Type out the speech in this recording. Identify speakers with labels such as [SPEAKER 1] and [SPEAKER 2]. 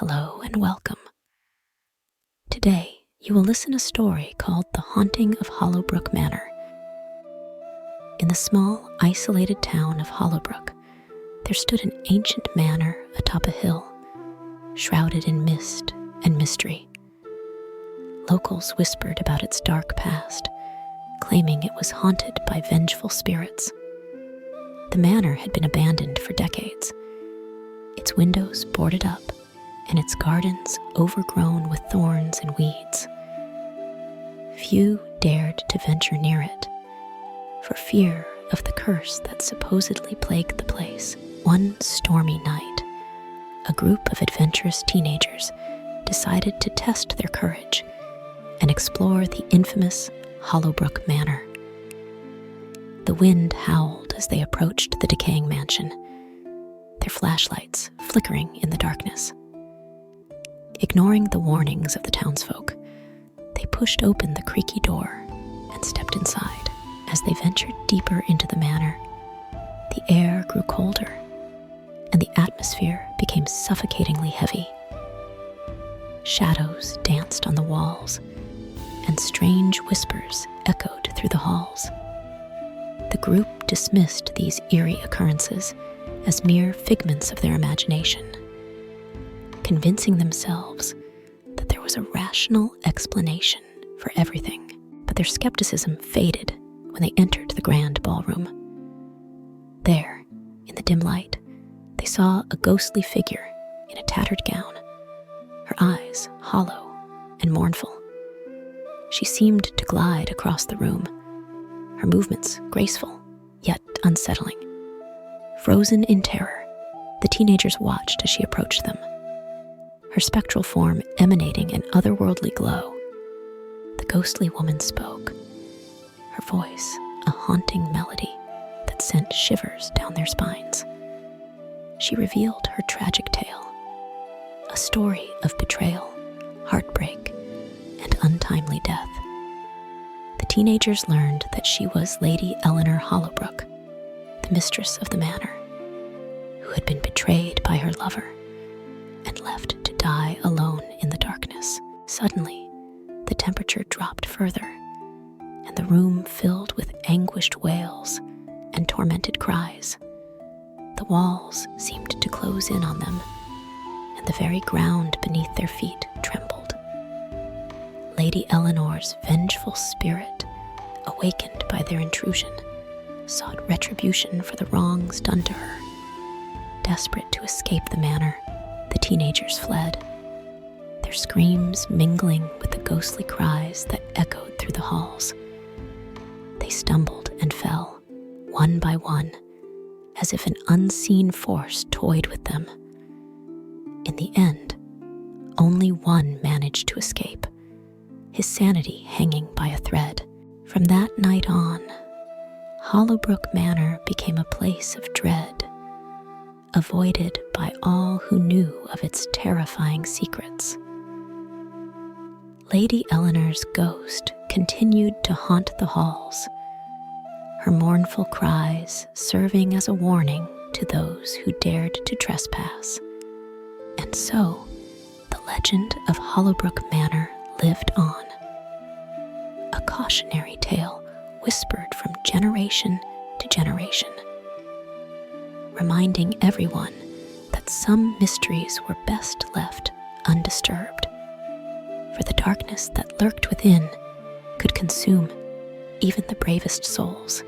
[SPEAKER 1] Hello and welcome. Today, you will listen a story called The Haunting of Hollowbrook Manor. In the small, isolated town of Hollowbrook, there stood an ancient manor atop a hill, shrouded in mist and mystery. Locals whispered about its dark past, claiming it was haunted by vengeful spirits. The manor had been abandoned for decades, its windows boarded up, and its gardens overgrown with thorns and weeds. Few dared to venture near it, for fear of the curse that supposedly plagued the place. One stormy night, a group of adventurous teenagers decided to test their courage and explore the infamous Hollowbrook Manor. The wind howled as they approached the decaying mansion, their flashlights flickering in the darkness. Ignoring the warnings of the townsfolk, they pushed open the creaky door and stepped inside. As they ventured deeper into the manor, the air grew colder, and the atmosphere became suffocatingly heavy. Shadows danced on the walls, and strange whispers echoed through the halls. The group dismissed these eerie occurrences as mere figments of their imagination, convincing themselves that there was a rational explanation for everything. But their skepticism faded when they entered the grand ballroom. There, in the dim light, they saw a ghostly figure in a tattered gown, her eyes hollow and mournful. She seemed to glide across the room, her movements graceful, yet unsettling. Frozen in terror, the teenagers watched as she approached them, her spectral form emanating an otherworldly glow. The ghostly woman spoke, her voice a haunting melody that sent shivers down their spines. She revealed her tragic tale, a story of betrayal, heartbreak, and untimely death. The teenagers learned that she was Lady Eleanor Hollowbrook, the mistress of the manor, who had been betrayed by her lover and left to die alone in the darkness. Suddenly, the temperature dropped further, and the room filled with anguished wails and tormented cries. The walls seemed to close in on them, and the very ground beneath their feet trembled. Lady Eleanor's vengeful spirit, awakened by their intrusion, sought retribution for the wrongs done to her. Desperate to escape the manor, the teenagers fled, their screams mingling with the ghostly cries that echoed through the halls. They stumbled and fell, one by one, as if an unseen force toyed with them. In the end, only one managed to escape, his sanity hanging by a thread. From that night on, Hollowbrook Manor became a place of dread, avoided by all who knew of its terrifying secrets. Lady Eleanor's ghost continued to haunt the halls, her mournful cries serving as a warning to those who dared to trespass. And so, the legend of Hollowbrook Manor lived on, a cautionary tale whispered from generation to generation, reminding everyone that some mysteries were best left undisturbed, for the darkness that lurked within could consume even the bravest souls.